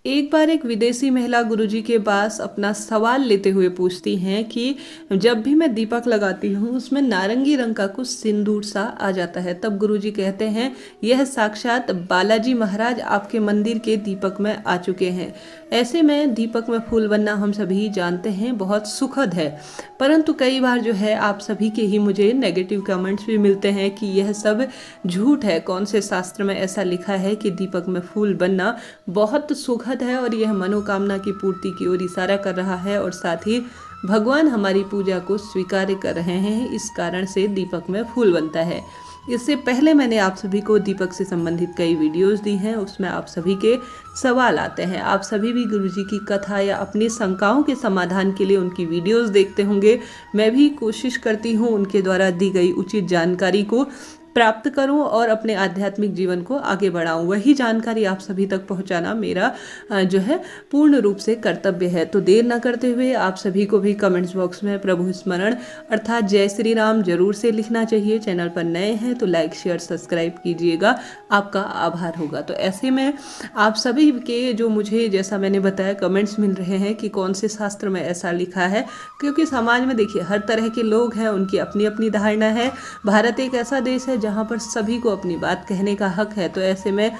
एक बार एक विदेशी महिला गुरुजी के पास अपना सवाल लेते हुए पूछती हैं कि जब भी मैं दीपक लगाती हूँ उसमें नारंगी रंग का कुछ सिंदूर सा आ जाता है। तब गुरुजी कहते हैं, यह साक्षात बालाजी महाराज आपके मंदिर के दीपक में आ चुके हैं। ऐसे में दीपक में फूल बनना हम सभी जानते हैं बहुत सुखद है, परंतु कई बार जो है आप सभी के ही मुझे नेगेटिव कमेंट्स भी मिलते हैं कि यह सब झूठ है। कौन से शास्त्र में ऐसा लिखा है कि दीपक में फूल बनना बहुत सुखद है और यह मनोकामना की पूर्ति की ओर इशारा कर रहा है, और साथ ही भगवान हमारी पूजा को स्वीकार कर रहे हैं, इस कारण से दीपक में फूल बनता है। इससे पहले मैंने आप सभी को दीपक से संबंधित कई वीडियोस दी हैं, उसमें आप सभी के सवाल आते हैं। आप सभी भी गुरुजी की कथा या अपनी शंकाओं के समाधान के लिए उनकी वीडियोस देखते होंगे। मैं भी कोशिश करती हूँ उनके द्वारा दी गई उचित जानकारी को प्राप्त करूं और अपने आध्यात्मिक जीवन को आगे बढ़ाऊं। वही जानकारी आप सभी तक पहुंचाना मेरा जो है पूर्ण रूप से कर्तव्य है। तो देर न करते हुए आप सभी को भी कमेंट्स बॉक्स में प्रभु स्मरण अर्थात जय श्री राम जरूर से लिखना चाहिए। चैनल पर नए हैं तो लाइक शेयर सब्सक्राइब कीजिएगा, आपका आभार होगा। तो ऐसे में आप सभी के जो मुझे जैसा मैंने बताया कमेंट्स मिल रहे हैं कि कौन से शास्त्र में ऐसा लिखा है, क्योंकि समाज में देखिए हर तरह के लोग हैं, उनकी अपनी अपनी धारणा है। भारत एक ऐसा देश है जहाँ पर सभी को अपनी बात कहने का हक है। तो ऐसे में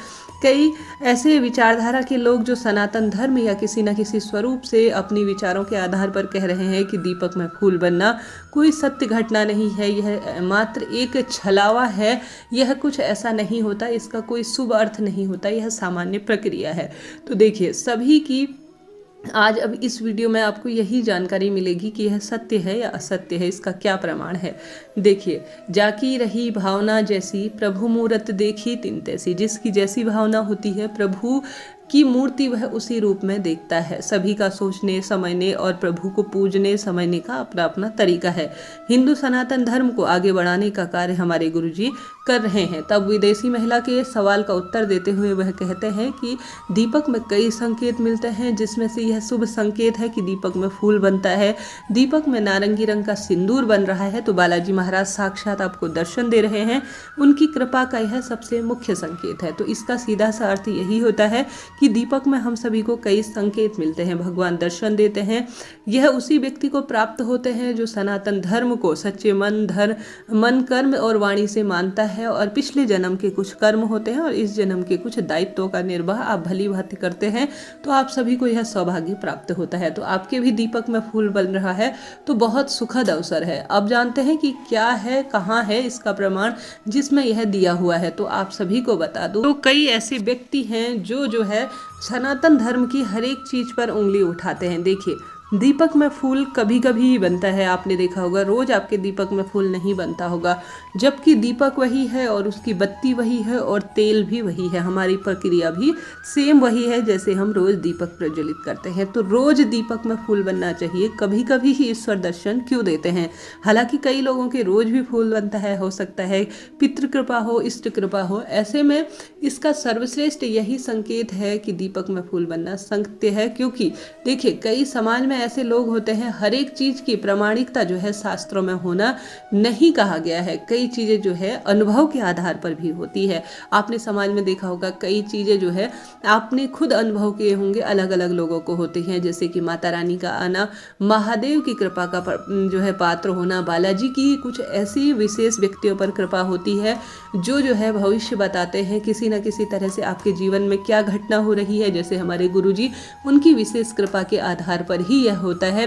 कई ऐसे विचारधारा के लोग जो सनातन धर्म या किसी न किसी स्वरूप से अपनी विचारों के आधार पर कह रहे हैं कि दीपक में फूल बनना कोई सत्य घटना नहीं है, यह मात्र एक छलावा है, यह कुछ ऐसा नहीं होता, इसका कोई शुभ अर्थ नहीं होता, यह सामान्य प्रक्रिया है। तो देखिए सभी की आज अब इस वीडियो में आपको यही जानकारी मिलेगी कि यह सत्य है या असत्य है, इसका क्या प्रमाण है। देखिए, जाकी रही भावना जैसी प्रभु मूरत देखी तिन तैसी। जिसकी जैसी भावना होती है प्रभु की मूर्ति वह उसी रूप में देखता है। सभी का सोचने समझने और प्रभु को पूजने समझने का अपना अपना तरीका है। हिंदू सनातन धर्म को आगे बढ़ाने का कार्य हमारे गुरुजी कर रहे हैं। तब विदेशी महिला के सवाल का उत्तर देते हुए वह कहते हैं कि दीपक में कई संकेत मिलते हैं, जिसमें से यह शुभ संकेत है कि दीपक में फूल बनता है। दीपक में नारंगी रंग का सिंदूर बन रहा है तो बालाजी महाराज साक्षात आपको दर्शन दे रहे हैं, उनकी कृपा का यह सबसे मुख्य संकेत है। तो इसका सीधा सा अर्थ यही होता है कि दीपक में हम सभी को कई संकेत मिलते हैं, भगवान दर्शन देते हैं। यह उसी व्यक्ति को प्राप्त होते हैं जो सनातन धर्म को सच्चे मन कर्म और वाणी से मानता है, और पिछले जन्म के कुछ कर्म होते हैं और इस जन्म के कुछ दायित्वों का निर्वाह आप भली भांति करते हैं, तो आप सभी को यह सौभाग्य प्राप्त होता है। तो आपके भी दीपक में फूल बन रहा है तो बहुत सुखद अवसर है। अब जानते हैं कि क्या है, कहाँ है इसका प्रमाण जिसमें यह दिया हुआ है, तो आप सभी को बता दूं। तो कई ऐसे व्यक्ति हैं जो है सनातन धर्म की हर एक चीज पर उंगली उठाते हैं। देखिए, दीपक में फूल कभी कभी ही बनता है, आपने देखा होगा, रोज आपके दीपक में फूल नहीं बनता होगा, जबकि दीपक वही है और उसकी बत्ती वही है और तेल भी वही है, हमारी प्रक्रिया भी सेम वही है जैसे हम रोज दीपक प्रज्वलित करते हैं। तो रोज दीपक में फूल बनना चाहिए, कभी कभी ही ईश्वर दर्शन क्यों देते हैं। हालांकि कई लोगों के रोज भी फूल बनता है, हो सकता है पितृ कृपा हो, इष्ट कृपा हो। ऐसे में इसका सर्वश्रेष्ठ यही संकेत है कि दीपक में फूल बनना सत्य है, क्योंकि देखिए कई समाज में ऐसे लोग होते हैं, हर एक चीज की प्रामाणिकता जो है शास्त्रों में होना नहीं कहा गया है। कई चीजें जो है अनुभव के आधार पर भी होती है। आपने समाज में देखा होगा कई चीजें जो है आपने खुद अनुभव किए होंगे, अलग अलग लोगों को होती हैं, जैसे कि माता रानी का आना, महादेव की कृपा का जो है पात्र होना, बालाजी की कुछ ऐसी विशेष व्यक्तियों पर कृपा होती है जो है भविष्य बताते हैं, किसी न किसी तरह से आपके जीवन में क्या घटना हो रही है। जैसे हमारे गुरुजी, उनकी विशेष कृपा के आधार पर ही यह होता है।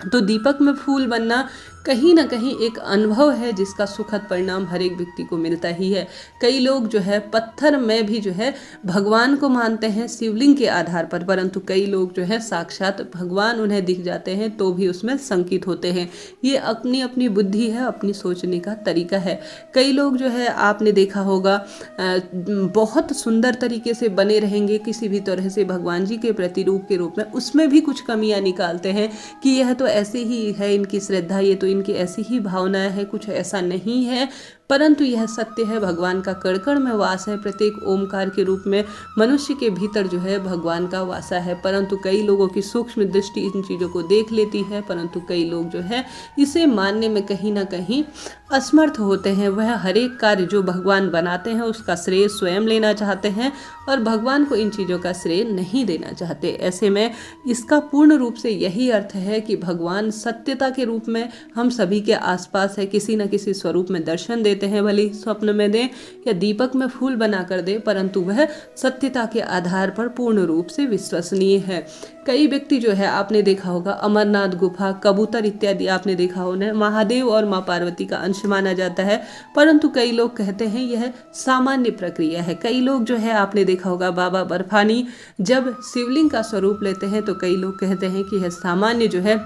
तो दीपक में फूल बनना कहीं ना कहीं एक अनुभव है जिसका सुखद परिणाम हर एक व्यक्ति को मिलता ही है। कई लोग जो है पत्थर में भी जो है भगवान को मानते हैं शिवलिंग के आधार पर, परंतु कई लोग जो है साक्षात भगवान उन्हें दिख जाते हैं तो भी उसमें शंकित होते हैं। ये अपनी अपनी बुद्धि है, अपनी सोचने का तरीका है। कई लोग जो है आपने देखा होगा बहुत सुंदर तरीके से बने रहेंगे किसी भी तरह से भगवान जी के प्रतिरूप के रूप में, उसमें भी कुछ कमियां निकालते हैं कि यह तो ऐसे ही है, इनकी श्रद्धा, ये तो इनकी ऐसी ही भावनाएं है, कुछ ऐसा नहीं है। परंतु यह सत्य है, भगवान का कण कण में वास है। प्रत्येक ओमकार के रूप में मनुष्य के भीतर जो है भगवान का वासा है। परंतु कई लोगों की सूक्ष्म दृष्टि इन चीज़ों को देख लेती है, परंतु कई लोग जो है इसे मानने में कहीं ना कहीं असमर्थ होते हैं। वह हर एक कार्य जो भगवान बनाते हैं उसका श्रेय स्वयं लेना चाहते हैं और भगवान को इन चीज़ों का श्रेय नहीं देना चाहते। ऐसे में इसका पूर्ण रूप से यही अर्थ है कि भगवान सत्यता के रूप में हम सभी के आसपास है, किसी न किसी स्वरूप में दर्शन देते हैं, भले स्वप्न में दें या दीपक में फूल बना कर दे, परंतु वह सत्यता के आधार पर पूर्ण रूप से विश्वसनीय है। कई व्यक्ति जो है आपने देखा होगा अमरनाथ गुफा, कबूतर इत्यादि आपने देखा होगा, महादेव और माँ पार्वती का अंश माना जाता है, परंतु कई लोग कहते हैं यह सामान्य प्रक्रिया है। कई लोग जो है आपने देखा होगा बाबा बर्फानी जब शिवलिंग का स्वरूप लेते हैं तो कई लोग कहते हैं कि यह सामान्य जो है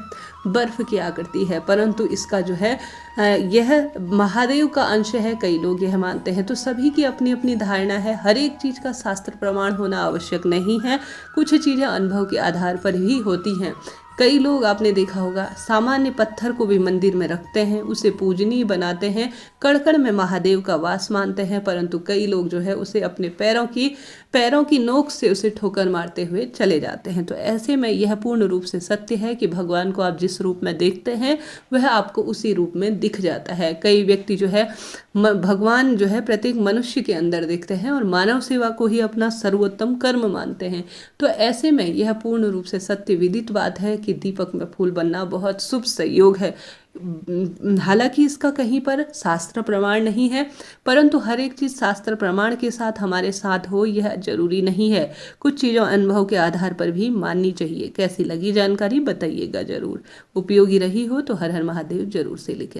बर्फ की आकृति है, परंतु इसका जो है यह महादेव का अंश है, कई लोग यह मानते हैं। तो सभी की अपनी अपनी धारणा है, हर एक चीज़ का शास्त्र प्रमाण होना आवश्यक नहीं है, कुछ चीज़ें अनुभव के आधार पर ही होती हैं। कई लोग आपने देखा होगा सामान्य पत्थर को भी मंदिर में रखते हैं, उसे पूजनीय बनाते हैं, कण कण में महादेव का वास मानते हैं, परंतु कई लोग जो है उसे अपने पैरों की नोक से उसे ठोकर मारते हुए चले जाते हैं। तो ऐसे में यह पूर्ण रूप से सत्य है कि भगवान को आप जिस रूप में देखते हैं वह आपको उसी रूप में दिख जाता है। कई व्यक्ति जो है भगवान जो है प्रत्येक मनुष्य के अंदर देखते हैं और मानव सेवा को ही अपना सर्वोत्तम कर्म मानते हैं। तो ऐसे में यह पूर्ण रूप से सत्य विदित बात है कि दीपक में फूल बनना बहुत शुभ संयोग है। हालांकि इसका कहीं पर शास्त्र प्रमाण नहीं है, परंतु हर एक चीज़ शास्त्र प्रमाण के साथ हमारे साथ हो यह जरूरी नहीं है। कुछ चीज़ों अनुभव के आधार पर भी माननी चाहिए। कैसी लगी जानकारी बताइएगा जरूर। उपयोगी रही हो तो हर हर महादेव जरूर से लिखें।